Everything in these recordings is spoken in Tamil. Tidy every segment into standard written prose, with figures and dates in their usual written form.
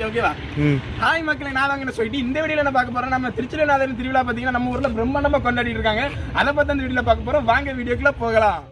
ஓகேவா? ஹாய் மக்களே, நான் வாங்க சொல்லிட்டு இந்த வீடியோல என்ன பார்க்க போறோம், நம்ம திருச்சிலநாதர் திருவிழா பாத்தீங்கன்னா நம்ம ஊர்ல பிரம்மாண்டமா கொண்டாடிட்டு இருக்காங்க. அதை பத்தி அந்த வீடியோல பார்க்க போறோம். வாங்க வீடியோக்குள்ள போகலாம்.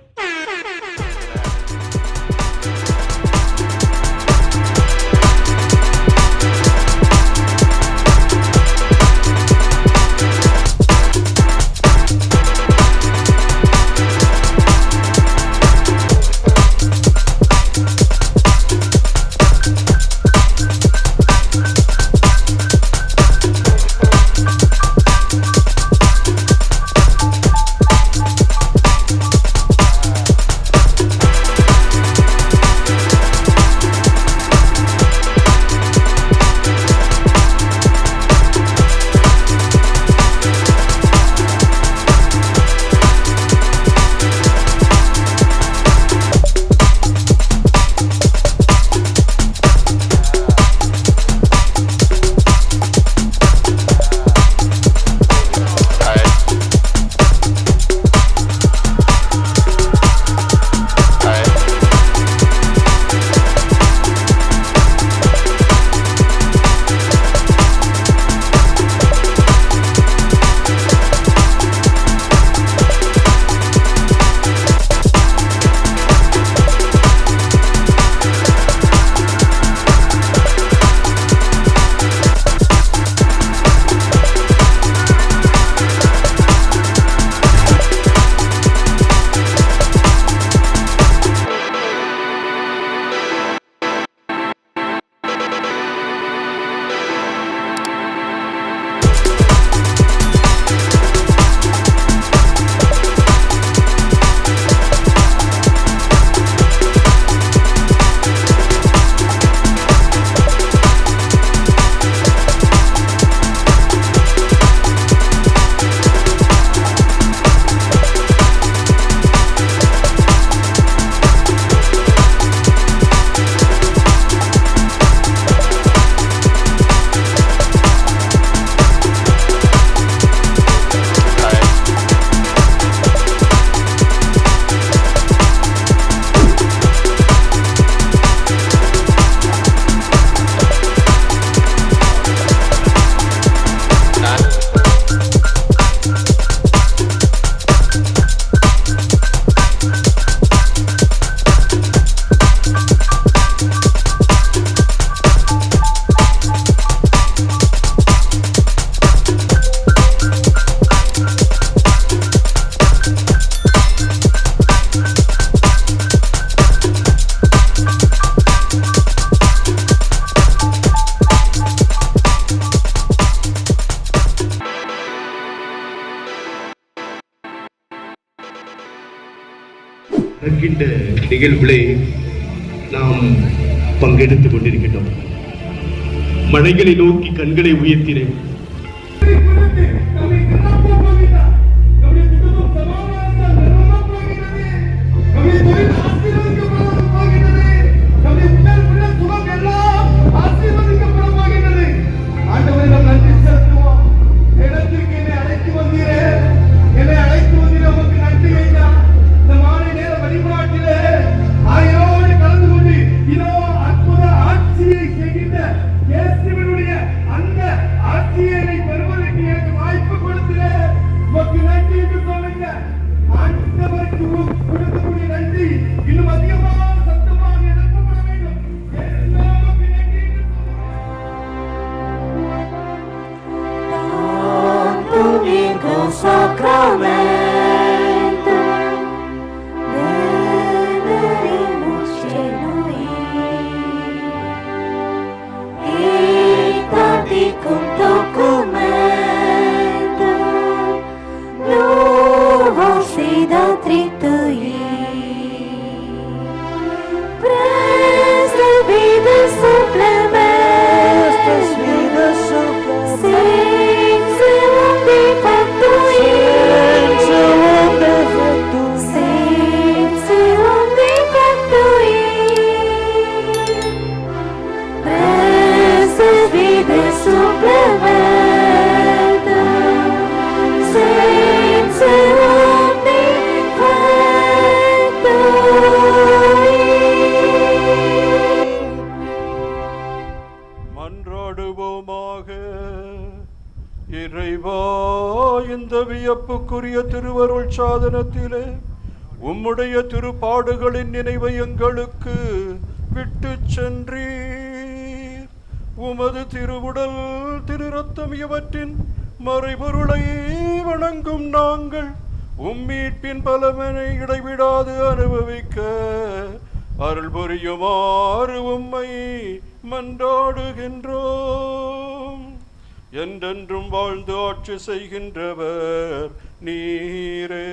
நிகழ்வுகளை நாம் பங்கெடுத்துக் கொண்டிருக்கின்றோம். மலைகளை நோக்கி கண்களை உயர்த்தினேன். அந்த ஆட்சியை பெறுவதற்கு எனக்கு வாய்ப்பு கொடுத்து இந்த வியப்புக்குரிய திருவருள் சாதனத்திலே உம்முடைய திருப்பாடுகளின் நினைவை எங்களுக்கு விட்டு சென்றீர். உமது திருவுடல் திரு ரத்தம் இவற்றின் மறைபொருளை வணங்கும் நாங்கள் உம்மீட்பின் பலமனை இடைவிடாது அனுபவிக்க அருள் புரியுமாறு உம்மை மன்றாடுகின்றோம். என்றென்றும் வாழ்ந்து ஆட்சி செய்கின்றவர் நீரே.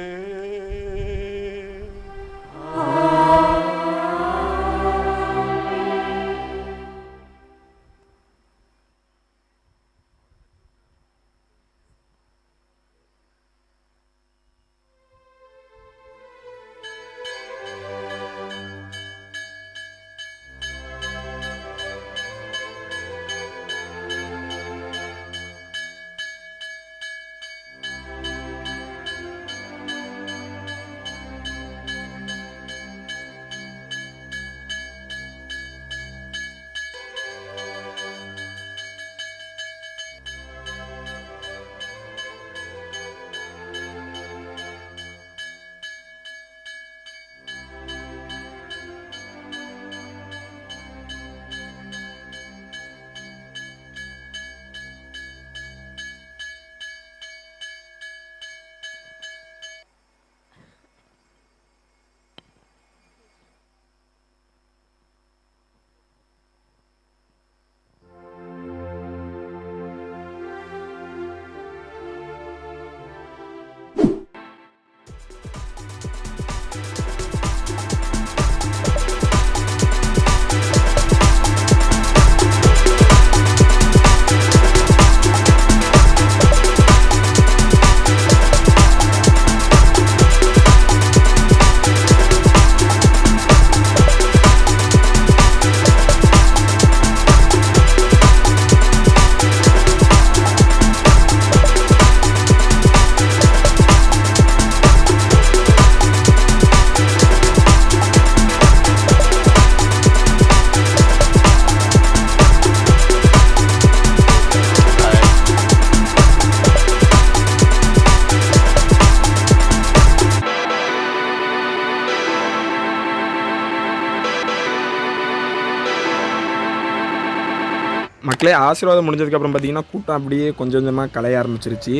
மக்களே ஆசீர்வாதம் முடிஞ்சதுக்கப்புறம் பார்த்தீங்கன்னா கூட்டம் அப்படியே கொஞ்சம் கொஞ்சமாக கலைய ஆரம்பிச்சிருச்சு.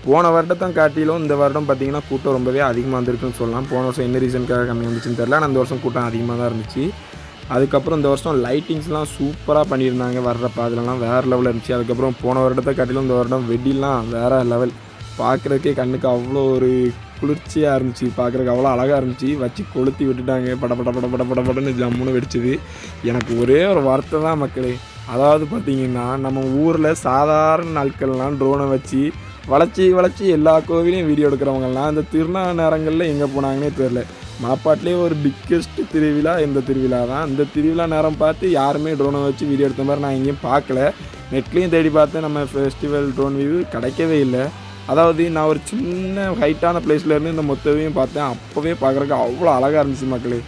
போன வருடத்தை காட்டிலும் இந்த வருடம் பார்த்தீங்கன்னா கூட்டம் ரொம்பவே அதிகமாக வந்திருக்குன்னு சொல்லலாம். போன வருஷம் என்ன ரீசனுக்காக கம்மி வந்துச்சுன்னு தெரியல, ஆனால் இந்த வருஷம் கூட்டம் அதிகமாக தான் இருந்துச்சு. அதுக்கப்புறம் இந்த வருஷம் லைட்டிங்ஸ்லாம் சூப்பராக பண்ணியிருந்தாங்க. வர்றப்ப அதிலலாம் வேறு லெவலில் இருந்துச்சு. அதுக்கப்புறம் போன வருடத்தை காட்டிலும் இந்த வருடம் வெடிலாம் வேறு லெவல். பார்க்குறதுக்கே கண்ணுக்கு அவ்வளோ ஒரு குளிர்ச்சியாக இருந்துச்சு, பார்க்குறதுக்கு அவ்வளோ அழகாக இருந்துச்சு. வச்சு கொளுத்தி விட்டுட்டாங்க, படன்னு ஜம்முன்னு வெடிச்சுது. எனக்கு ஒரே ஒரு வார்த்தை தான் மக்களே, அதாவது பார்த்திங்கன்னா நம்ம ஊரில் சாதாரண நாட்கள்லாம் ட்ரோனை வச்சு வளைச்சி எல்லா கோவிலையும் வீடியோ எடுக்கிறவங்கலாம் இந்த திருநாள் நேரங்களில் எங்கே போனாங்கன்னே தெரில. மணப்பாட்டிலே ஒரு பிக்கெஸ்ட் திருவிழா இந்த திருவிழா தான். இந்த திருவிழா நேரம் பார்த்து யாருமே ட்ரோனை வச்சு வீடியோ எடுத்த மாதிரி நான் எங்கேயும் பார்க்கல. நெட்லேயும் தேடி பார்த்தேன், நம்ம ஃபெஸ்டிவல் ட்ரோன் வியூ கிடைக்கவே இல்லை. அதாவது நான் ஒரு சின்ன ஹைட்டான பிளேஸ்லேருந்து இந்த மொத்தவையும் பார்த்தேன். அப்போவே பார்க்குறக்கு அவ்வளோ அழகாக இருந்துச்சு மக்களே.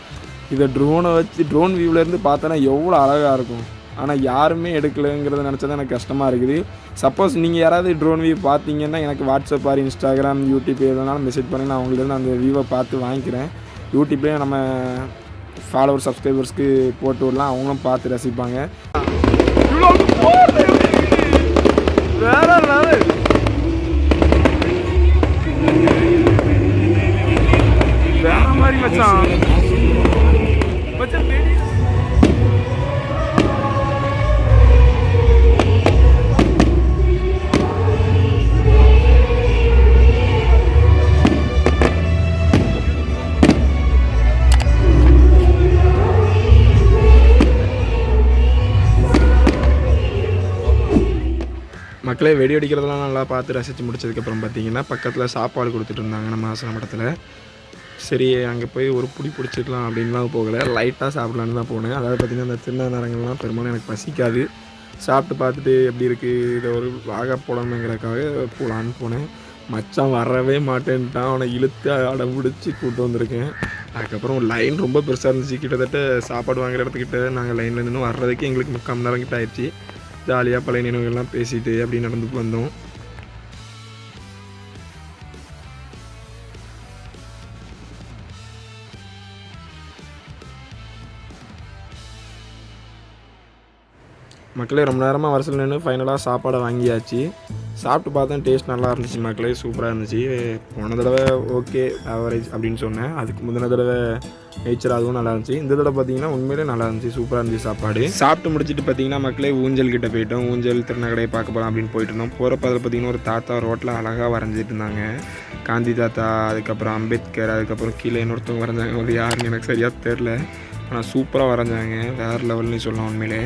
இதை ட்ரோனை வச்சு ட்ரோன் வியூவிலேருந்து பார்த்தோன்னா எவ்வளோ அழகாக இருக்கும். ஆனால் யாருமே எடுக்கலைங்கிறத நினச்சா எனக்கு கஷ்டமாக இருக்குது. சப்போஸ் நீங்கள் யாராவது ட்ரோன் வியூ பார்த்தீங்கன்னா எனக்கு வாட்ஸ்அப் ஆர் இன்ஸ்டாகிராம் யூடியூப் எதுனாலும் மெசேஜ் பண்ணி நான் அவங்கள்ட்ட அந்த வியூவை பார்த்து வாங்கிக்கிறேன். யூடியூப்லேயே நம்ம ஃபாலோவர் சப்ஸ்கிரைபர்ஸ்க்கு போட்டு விடலாம், அவங்களும் பார்த்து ரசிப்பாங்க. வேற மாதிரி மச்சான் மக்களே. வெடி அடிக்கிறதெல்லாம் நல்லா பார்த்து ரசித்து முடிச்சதுக்கப்புறம் பார்த்தீங்கன்னா பக்கத்தில் சாப்பாடு கொடுத்துட்டு இருந்தாங்க நம்ம ஆசன மடத்தில். சரி அங்கே போய் ஒரு புடி பிடிச்சிக்கலாம் அப்படின்லாம் போகலை, லைட்டாக சாப்பிட்லான்னு தான் போனேன். அதாவது பார்த்திங்கன்னா அந்த சின்ன நேரங்கள்லாம் பெரும்பாலும் எனக்கு பசிக்காது. சாப்பிட்டு பார்த்துட்டு எப்படி இருக்குது இதை ஒரு வாக போடணுங்கிறதுக்காக போகலான்னு போனேன். மச்சான் வரவே மாட்டேன்ட்டான், அவனை இழுத்து அடம் பிடிச்சி கூப்பிட்டு வந்திருக்கேன். அதுக்கப்புறம் லைன் ரொம்ப பெருசாக இருந்துச்சு. கிட்டத்தட்ட சாப்பாடு வாங்குற இடத்துக்கிட்ட நாங்கள் லைனில் நின்று வர்றதுக்கு எங்களுக்கு 3/4 மணி நேரம் கிட்ட ஆயிடுச்சு. ஜாலியாக பழைய நினைவுகள்லாம் பேசிட்டு அப்படி நடந்து வந்தோம். மக்களே ரொம்ப நேரமாக வரிசையில் நின்று ஃபைனலாக சாப்பாடை வாங்கியாச்சு. சாப்பிட்டு பார்த்தேன், டேஸ்ட் நல்லா இருந்துச்சு மக்களே, சூப்பராக இருந்துச்சு. போன தடவை ஓகே ஆவரேஜ் அப்படின்னு சொன்னேன், அதுக்கு முந்தின தடவை நேச்சர் அதுவும் நல்லா இருந்துச்சு. இந்த தடவை பார்த்தீங்கன்னா உண்மையிலே நல்லா இருந்துச்சு, சூப்பராக இருந்துச்சு சாப்பாடு. சாப்பிட்டு முடிச்சுட்டு பார்த்தீங்கன்னா மக்களே ஊஞ்சல் கிட்டே போயிட்டோம். ஊஞ்சல் திருநகடையை பார்க்க போகிறோம் அப்படின்னு போயிட்டு இருந்தோம். போகிறப்ப அதில் பார்த்தீங்கன்னா ஒரு தாத்தா ரோட்டில் அழகாக வரைஞ்சிட்டு இருந்தாங்க. காந்தி தாத்தா, அதுக்கப்புறம் அம்பேத்கர், அதுக்கப்புறம் கீழே இன்னொருத்தவங்க வரைஞ்சாங்க. அது யாருன்னு எனக்கு சரியாக தெரில, ஆனால் சூப்பராக வரைஞ்சாங்க, வேறு லெவல்னு சொல்லலாம் உண்மையிலே.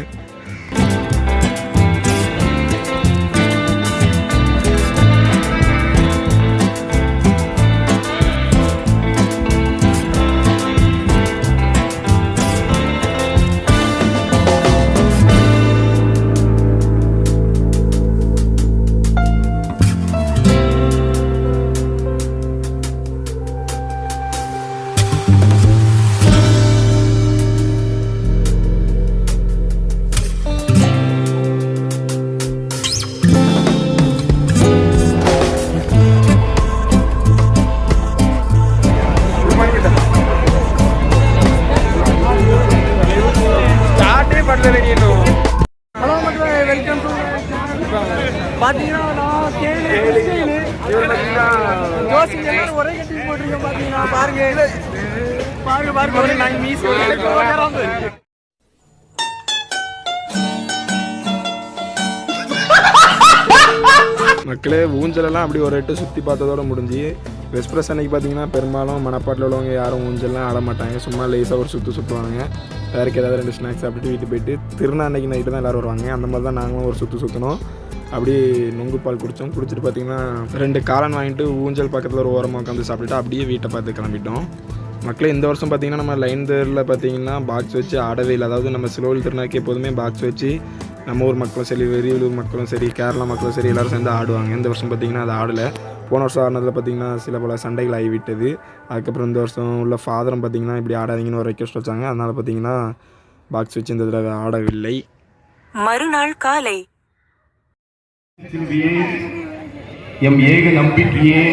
ஒரே கட்டி போட்டிருக்கேன் பாத்தீங்கன்னா பாருங்க நாங்க மீஸ் மக்களே ஊஞ்சலெல்லாம் அப்படி ஒரு எட்டு சுற்றி பார்த்ததோட முடிஞ்சு. எக்ஸ்பிரஸ் அன்னைக்கு பார்த்தீங்கன்னா பெரும்பாலும் மணப்பாட்டில் உள்ளவங்க யாரும் ஊஞ்சல்லாம் ஆட மாட்டாங்க, சும்மா லேஸாக ஒரு சுற்றுவாங்க. வேறுக்கு ஏதாவது 2 ஸ்நாக்ஸ் சாப்பிட்டு வீட்டுக்கு போயிட்டு திருநாள் அன்னைக்கு நைட்டு தான் எல்லோரும் வருவாங்க. அந்த மாதிரி தான் நாங்களும் ஒரு சுற்றணும். அப்படியே நொங்கு பால் குடித்தோம். குடிச்சிட்டு பார்த்திங்கன்னா 2 காளான் வாங்கிட்டு ஊஞ்சல் பக்கத்தில் ஒரு ஓரமாக உட்காந்து சாப்பிட்டுட்டு அப்படியே வீட்டை பார்த்து கிளம்பிட்டோம். மக்களே இந்த வருஷம் பார்த்திங்கன்னா நம்ம லைன் தேரில் பார்த்திங்கன்னா பாக்ஸ் வச்சு ஆடவே இல்லை. அதாவது நம்ம சிலோவில் திருநாக்கு எப்போதுமே பாக்ஸ் வச்சு நம்ம ஊர் மக்களும் சரி, வெளியூர் மக்களும் சரி, கேரளா மக்களும் சரி, எல்லோரும் சேர்ந்து ஆடுவாங்க. இந்த வருஷம் பார்த்திங்கன்னா அது ஆடலை. போன வருஷம் ஆடினதில் பார்த்திங்கன்னா சில பல சண்டைகள் ஆகிவிட்டது. அதுக்கப்புறம் இந்த வருஷம் உள்ள ஃபாதரும் பார்த்திங்கன்னா இப்படி ஆடாதீங்கன்னு ஒரு ரெக்வெஸ்ட் வச்சாங்க. அதனால் பார்த்திங்கன்னா பாக்ஸ் வச்சு இந்த தடவை ஆடவில்லை. மறுநாள் காலை எம் ஏக நம்பிக்கையே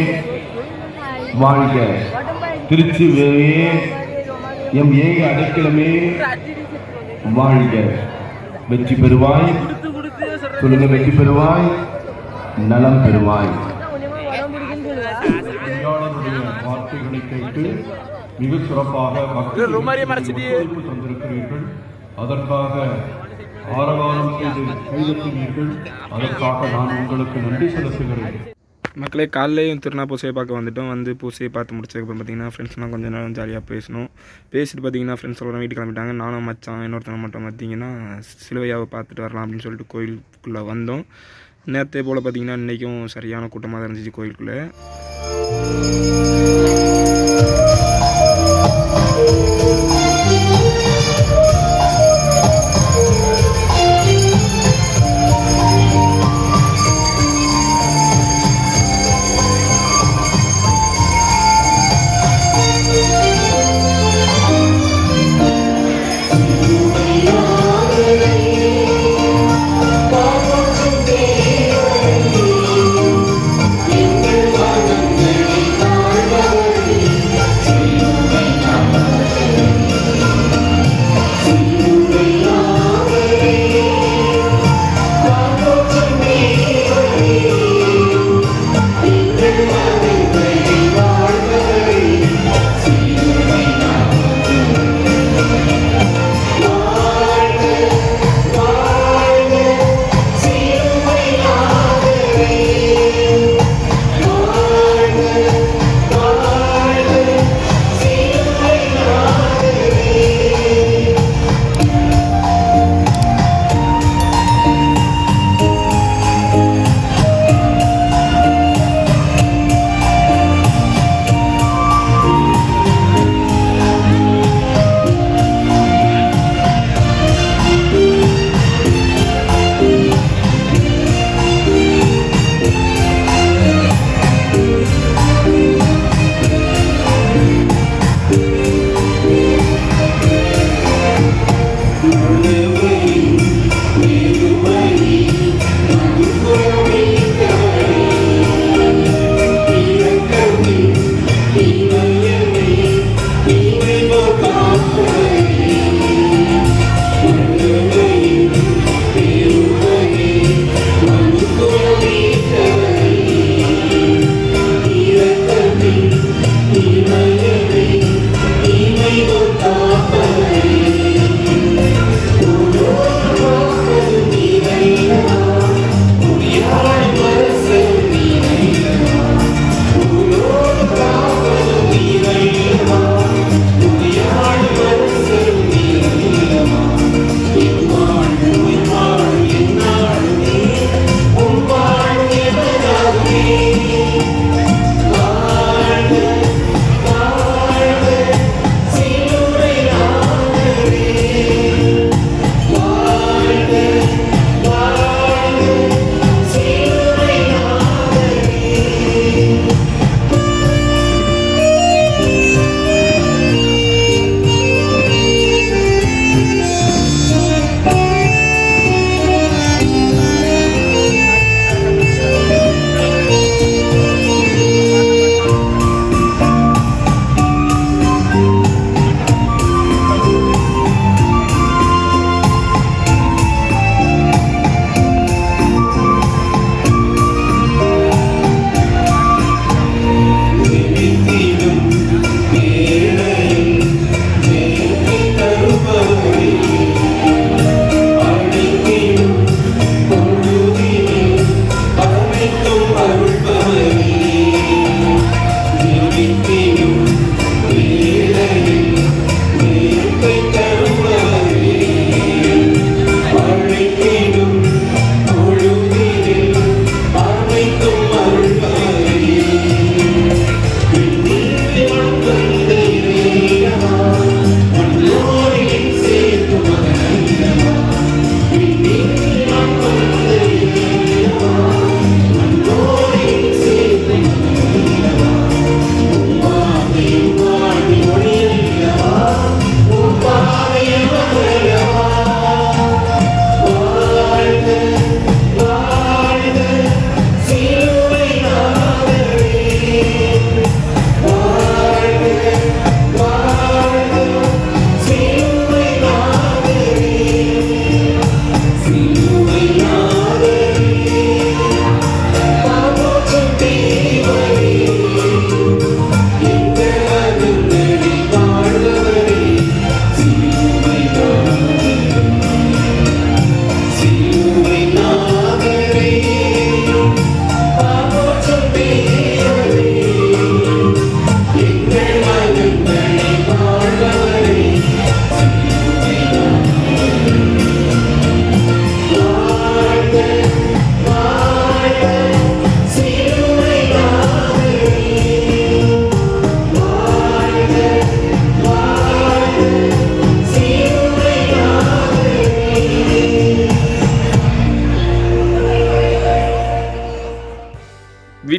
வாழ்க, திருச்சிவே எம் ஏக அடைக்கலமே வாழ்க. வெற்றி பெறுவாய், சொல்லுங்க, வெற்றி பெறுவாய், நலம் பெறுவாய். வார்த்தைகளை கேட்டு மிக சிறப்பாக தந்திருக்கிறீர்கள். அதற்காக ஆரவாரம் செய்து கைதட்டினீர்கள். அதற்காக நான் உங்களுக்கு நன்றி செலுத்துகிறேன். மக்களே காலையிலேயும் திருநா பூசையை பார்க்க வந்துட்டோம். வந்து பூசையை பார்த்து முடிச்சதுக்கப்புறம் பார்த்திங்கன்னா ஃப்ரெண்ட்ஸ்லாம் கொஞ்சம் நேரம் ஜாலியாக பேசிட்டு பார்த்திங்கன்னா ஃப்ரெண்ட்ஸ் எல்லோரும் வீட்டுக்கு கிளம்பிட்டாங்க. நானும் மச்சான் இன்னொருத்தவங்க மட்டும் பார்த்திங்கன்னா சிலுவையாவை பார்த்துட்டு வரலாம் அப்படின்னு சொல்லிட்டு கோயிலுக்குள்ளே வந்தோம். நேரத்தை போல் பார்த்திங்கன்னா இன்றைக்கும் சரியான கூட்டமாக தான் இருந்துச்சு கோயிலுக்குள்ளே.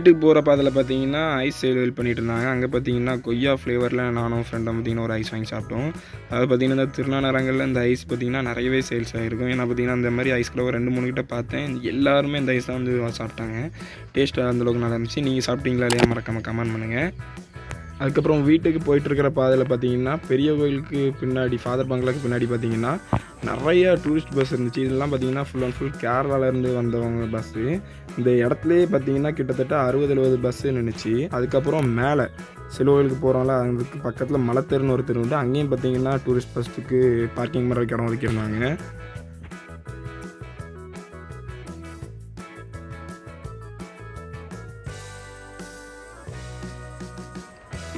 வீட்டுக்கு போகிற பாதையில் பார்த்தீங்கன்னா ஐஸ் சேல் பண்ணிகிட்டு இருந்தாங்க. அங்கே பார்த்தீங்கன்னா கொய்யா ஃப்ளேவரில் நானும் ஃப்ரெண்டும் பார்த்தீங்கன்னா ஒரு ஐஸ் வாங்கி சாப்பிட்டோம். அது பார்த்தீங்கன்னா இந்த திருநாள் நேரங்களில் இந்த ஐஸ் பார்த்தீங்கன்னா நிறையவே சேல்ஸ் ஆகிருக்கும். ஏன்னா பார்த்தீங்கன்னா அந்த மாதிரி ஐஸ் கூட ஒரு 2-3 கிட்ட பார்த்தேன். எல்லாருமே இந்த ஐஸ் தான் வந்து சாப்பிட்டாங்க. டேஸ்ட்டு அந்தளவுக்கு நல்லா இருந்துச்சு. நீங்கள் சாப்பிட்டீங்களா இல்லையா மறக்காமல் கமெண்ட் பண்ணுங்கள். அதுக்கப்புறம் வீட்டுக்கு போயிட்டுருக்கிற பாதையில் பார்த்தீங்கன்னா பெரிய கோயிலுக்கு பின்னாடி ஃபாதர் பங்களாக்கு பின்னாடி பார்த்தீங்கன்னா நிறைய டூரிஸ்ட் பஸ் இருந்துச்சு. இதெல்லாம் பார்த்தீங்கன்னா ஃபுல் அண்ட் ஃபுல் கேரளாவிலேருந்து வந்தவங்க பஸ்ஸு. இந்த இடத்துலையே பார்த்தீங்கன்னா கிட்டத்தட்ட 60-70 பஸ்ஸு நின்றுச்சு. அதுக்கப்புறம் மேலே சிலுவைகளுக்கு போகிறோம்ல, அதுக்கு பக்கத்தில் மலைத்தெருன்னு ஒரு தெரு உண்டு. அங்கேயும் பார்த்தீங்கன்னா டூரிஸ்ட் பஸ்ஸுக்கு பார்க்கிங் பண்ணுறதுக்கு இடம் ஒதுக்கியிருந்தாங்க.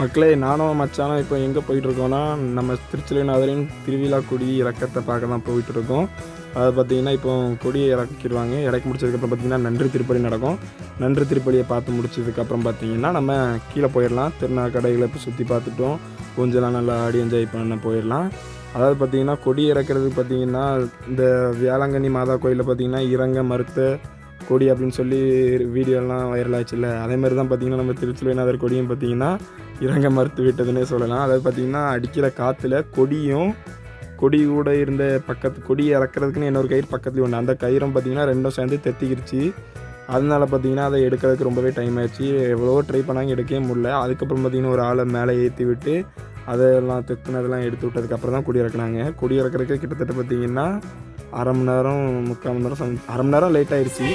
மக்களே, நானும் மச்சானும் இப்போ எங்கே போயிட்டுருக்கோன்னா நம்ம திருச்சிலைநாதரின் திருவிழா கொடி இறக்கத்தை பார்க்க தான் போயிட்டுருக்கோம். அதை பார்த்திங்கன்னா இப்போ கொடியை இறக்கிடுவாங்க. இறக்கி முடிச்சதுக்கப்புறம் பார்த்திங்கன்னா நன்றி திருப்பலி நடக்கும். நன்றி திருப்பலியை பார்த்து முடிச்சதுக்கப்புறம் பார்த்திங்கன்னா நம்ம கீழே போயிடலாம். திருநாள் கடைகளை இப்போ சுற்றி பார்த்துட்டோம். கொஞ்சம் நல்லா ஆடி என்ஜாய் பண்ண போயிடலாம். அதாவது பார்த்திங்கன்னா கொடி இறக்கிறதுக்கு பார்த்திங்கன்னா இந்த வேளாங்கண்ணி மாதா கோயிலில் பார்த்திங்கன்னா இறங்க மறுத்த கொடி அப்படின்னு சொல்லி வீடியோலாம் வைரல் ஆச்சுல்ல, அதேமாதிரி தான் பார்த்திங்கன்னா நம்ம திருச்சிலைநாதர் கொடியும் பார்த்திங்கன்னா இறங்க மறுத்து விட்டதுன்னே சொல்லலாம். அதாவது பார்த்திங்கன்னா அடிக்கிற காற்றுல கொடி கூட இருந்த கொடியை இறக்குறதுக்குன்னு இன்னொரு கயிறு பக்கத்துலேயும் ஒன்று, அந்த கயிறும் பார்த்திங்கன்னா ரெண்டும் சேர்ந்து தெத்திக்கிருச்சு. அதனால பார்த்திங்கன்னா அதை எடுக்கிறதுக்கு ரொம்பவே டைம் ஆயிடுச்சு. எவ்வளோ ட்ரை பண்ணாங்க, எடுக்கவே முடியல. அதுக்கப்புறம் பார்த்திங்கன்னா ஒரு ஆளை மேலே ஏற்றி விட்டு அதெல்லாம் தெத்துனதெல்லாம் எடுத்து விட்டதுக்கப்புறம் தான் கொடி இறக்குனாங்க. கொடி இறக்குறதுக்கு கிட்டத்தட்ட பார்த்திங்கன்னா அரை மணி நேரம் 3/4 மணி நேரம் அரை மணி நேரம் லேட் ஆயிடுச்சு.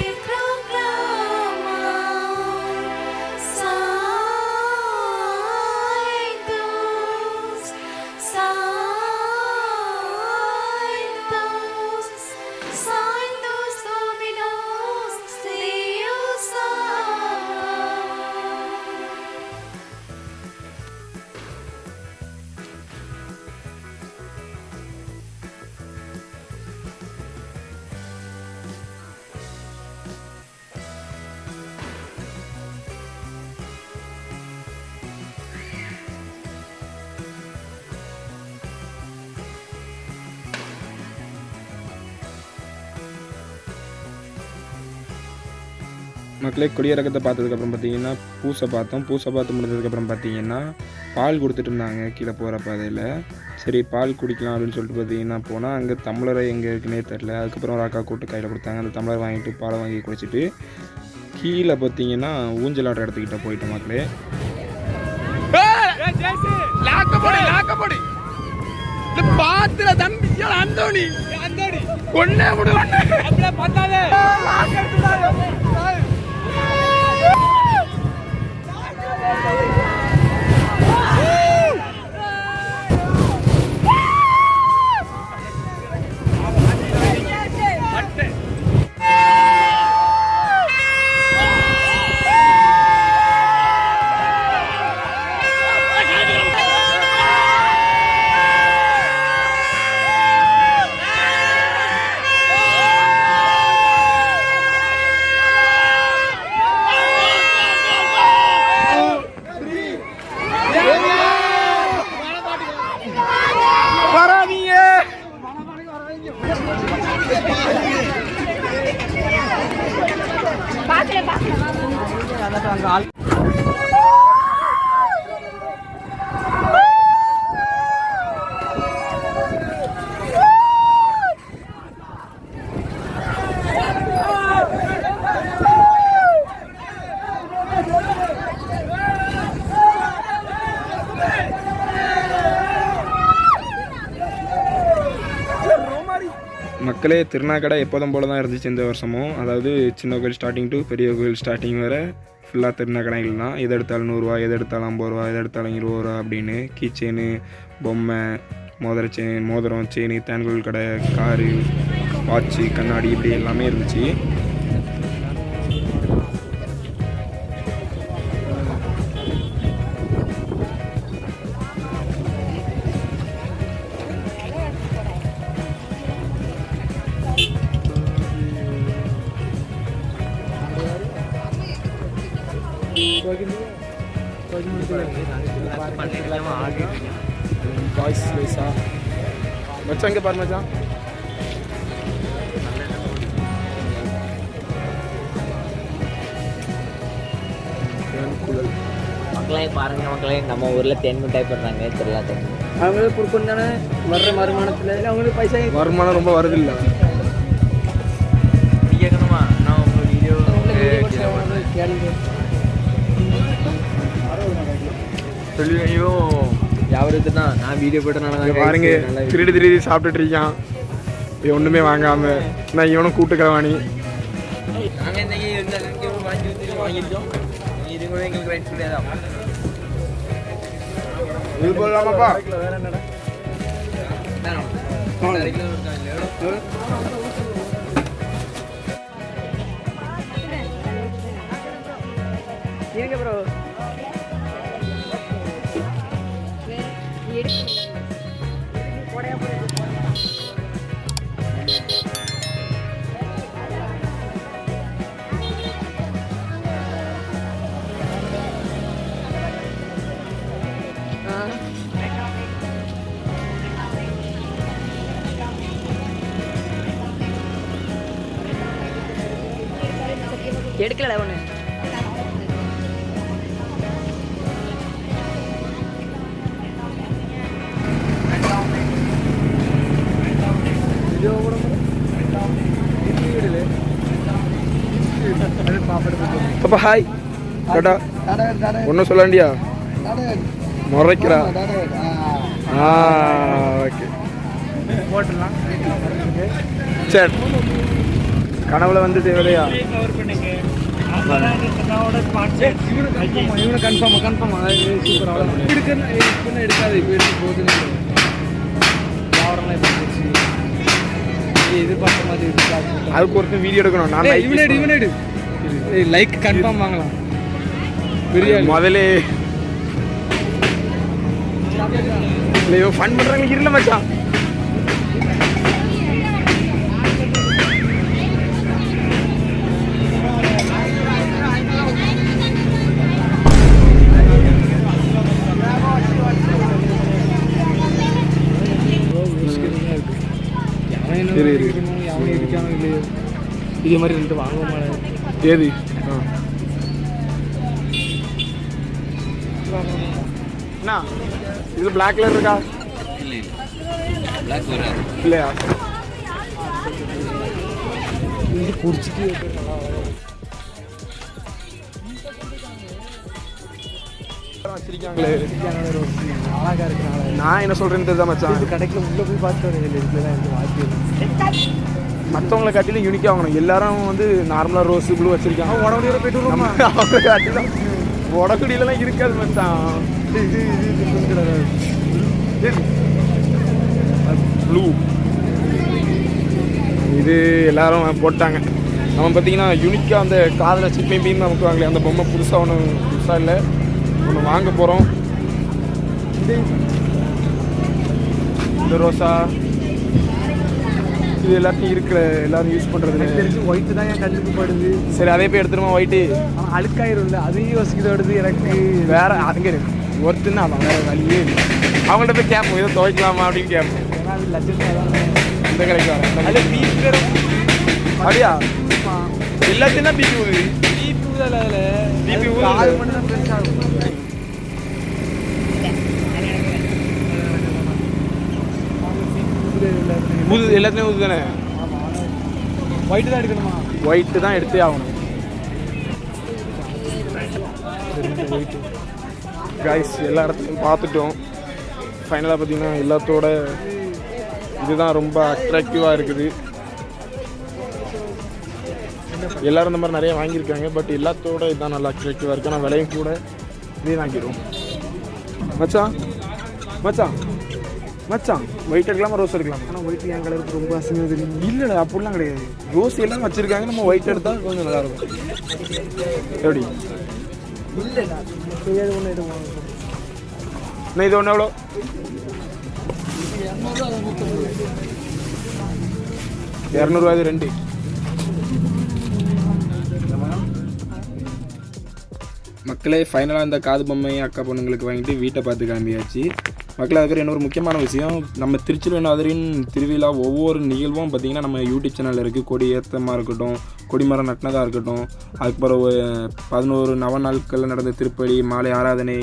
மக்களே, கொடியிறக்கத்தை பார்த்ததுக்கப்புறம் பார்த்தீங்கன்னா பூசை பார்த்தோம். பூசை பார்த்து முடிஞ்சதுக்கப்புறம் பார்த்தீங்கன்னா பால் கொடுத்துட்டு இருந்தாங்க கீழே போகிற பாதையில். சரி பால் குடிக்கலாம் அப்படின்னு சொல்லிட்டு பார்த்தீங்கன்னா போனால் அங்கே டம்ளரை எங்கே இருக்குன்னே தெரில. அதுக்கப்புறம் ஒரு அக்கா கூட்டு கையில் கொடுத்தாங்க. அந்த டம்ளர் வாங்கிட்டு பாலை வாங்கி குடிச்சிட்டு கீழே பார்த்தீங்கன்னா ஊஞ்சலாட்ட இடத்துக்கிட்ட போயிட்டோம். மக்களே மக்களே, திருநாக்கடை எப்போதும் போல தான் இருந்துச்சு இந்த வருஷமும். அதாவது சின்ன கோயில் ஸ்டார்டிங் டு பெரிய கோயில் ஸ்டார்டிங் வரை ஃபுல்லாக திருநாக்கடைகள் தான். எது எடுத்தாலும் 100 ரூபா, எது எடுத்தாலும் 50 ரூபா, எது எடுத்தாலும் 20 ரூபா அப்படின்னு கீ செயின், பொம்மை, மோதிரம், செயின், தேன்கோல் கடை, காரு, வாட்சு, கண்ணாடி இப்படி எல்லாமே இருந்துச்சு. மச்சான் இங்கே பாரு மச்சான். மக்களே பாருங்க மக்களே, நம்ம ஊரில் தேன் மிட்டாய் போடுறாங்க திருவிழா தேன். அவங்களுக்கு கொடுக்கணும் தானே வர்ற வருமானத்தில் அவங்களுக்கு பைசா வருமானம் ரொம்ப வருது இல்லை. நீ கேட்கணுமா? நான் உங்கள் வீடியோ சொல்லுவையோ யாவது தான் நான் வீடியோ போட்டனால பாருங்க திருடி சாப்பிட்டுட்டு இருக்கான். ஒன்றுமே வாங்காம நான் இவனும் கூட்டுக்கிறவானி. நாங்கள் இந்த வாங்கியிருக்கோம். இது கூட எங்களுக்கு ரைட் கிடையாதான். இது போடலாமாப்பா? இருங்க ப்ரோ. எடுக்கல ஒன்று அப்பா ஹாய் டாடா. ஒன்றும் சொல்ல வேண்டியா? முறைக்கிறா. ஓகே போட்டுடலாம். சரி, கனவுல வந்து தேவையா? இவனை கன்ஃபார்மா எடுக்காது. இப்போ எடுத்து போகுதுன்னு எதிர்பார்த்த மாதிரி அதுக்கு ஒருத்தர் வீடியோ எடுக்கணும். நான் இவனேடு லைக் கன்ஃபார்ம் வாங்கலாம். பெரிய முதலே இல்லையோ ஃபன் பண்ணுறாங்க. இருல மச்சான். இதே மாதிரி ரெண்டு வாங்குவோமா? ஏது அண்ணா இது பிளாக் கலர் இருக்கா? இல்லையா? குடிச்சிட்டு வச்சிருக்காங்களே. அழகா இருக்கு. நான் என்ன சொல்றேன்னு தெரியுதா மச்சான்? கடைக்குள்ள உள்ள போய் பார்த்து வரேன். இதுல தான் இருந்து வாங்கி மற்றவங்களை காட்டிலும் யூனிக்காக வாங்கணும். எல்லாரும் வந்து நார்மலாக ரோஸ் ப்ளூ வச்சிருக்காங்க. உடம்புல போயிட்டு அவங்க காட்டிலும் உடக்குடியிலலாம் இருக்காது மச்சான். ப்ளூ இது எல்லாரும் போட்டாங்க. நம்ம பார்த்தீங்கன்னா யூனிக்காக அந்த காதில் வச்சு பீம் நமக்குவாங்களே அந்த பொம்மை புதுசாக இல்லை, ஒன்று வாங்க போகிறோம். இந்த ரோசா இது எல்லாத்தையும் இருக்கிற எல்லாரும் யூஸ் பண்ணுறது தெரிஞ்சு ஒயிட்டு தான் என் கண்ணுக்கு படுது. சரி, அதே போய் எடுத்துருமா ஒயிட்டு. ஆனால் அழுக்காயிரும் இல்லை, அதையும் யோசிக்கிறது எனக்கு வேற அதுங்க ஒருத்தன்னா அவன் வேறு வழியே இல்லை. அவங்கள்ட்ட போய் கேட்போம் இதை துவைக்கலாமா அப்படின்னு கேட்போம். ஏன்னா அது லட்சத்தில் தான் இந்த கடைக்கு வரேன். அதில் பீப் பேரும் அப்படியா? எல்லாத்தையும் தான் பிபி ஊது. பீப் ஊதல அதில் பிபி ஊது. ஆள் மட்டும் தான் பெருசாகும். ஊது எல்லாத்துலேயும் ஊது தானே? ஒயிட்டு தான் எடுக்கணுமா? ஒயிட்டு தான் எடுத்தே ஆகணும். கைஸ் எல்லா இடத்துலையும் பார்த்துட்டோம். ஃபைனலாக பார்த்தீங்கன்னா எல்லாத்தோட இதுதான் ரொம்ப அட்ராக்டிவாக இருக்குது. எல்லோரும் இந்த மாதிரி நிறைய வாங்கியிருக்காங்க. பட் எல்லாத்தோட இதுதான் நல்லா அட்ராக்டிவாக இருக்குது. ஆனால் விலையும் கூட இதே வாங்கிடுவோம். மச்சான் மச்சான் மச்சான் ஒயிட் எடுக்கலாமா ரோஸ் எடுக்கலாமா? ஆனால் ஒயிட் என் கலருக்கு ரொம்ப அசிங்கமாக தெரியும். இல்லைடா அப்படிலாம் கிடையாது. ரோஸ் எல்லாம் வச்சுருக்காங்க. நம்ம ஒயிட் எடுத்தால் கொஞ்சம் நல்லாயிருக்கும். எப்படி? இல்லைடா ஏழு ஒன்று எடுவோம். இன்னும் இது ஒன்று எவ்வளோ? 200 இது ரெண்டு. மக்களே ஃபைனலாக இந்த காது பொம்மையை அக்கா பொண்ணுங்களுக்கு வாங்கிட்டு வீட்டை பார்த்து கிளம்பியாச்சு. மக்கள் இருக்கிற இன்னொரு முக்கியமான விஷயம், நம்ம திருச்சிலுவநாதரின் திருவிழா ஒவ்வொரு நிகழ்வும் பார்த்திங்கன்னா நம்ம யூடியூப் சேனலில் இருக்குது. கொடி ஏற்றமாக இருக்கட்டும், கொடிமரம் நட்டினதாக இருக்கட்டும், அதுக்கப்புறம் 11 நவநாட்களில் நடந்த திருப்பலி, மாலை ஆராதனை,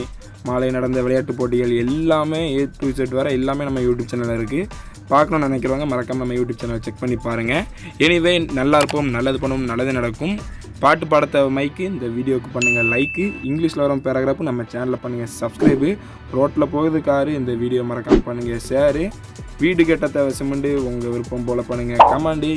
மாலை நடந்த விளையாட்டுப் போட்டிகள் எல்லாமே A to Z வரை எல்லாமே நம்ம யூடியூப் சேனலில் இருக்குது. பார்க்கணும்னு நினைக்கிறவங்க மறக்காமல் நம்ம யூடியூப் சேனலை செக் பண்ணி பாருங்கள். எனிவே நல்லா இருப்போம், நல்லது பண்ணுவோம், நல்லது நடக்கும். பாட்டு பாடத்த மைக்கு இந்த வீடியோவுக்கு பண்ணுங்கள் லைக்கு, இங்கிலீஷில் வரும் பேராகிராஃபு நம்ம சேனலில் பண்ணுங்கள் சப்ஸ்கிரைபு, ரோட்டில் போகுது காரு இந்த வீடியோ மறக்காமல் பண்ணுங்கள் ஷேரு, வீடு கட்ட தேவை சிமெண்ட்டு உங்கள் விருப்பம் போல் பண்ணுங்கள் கமெண்டு.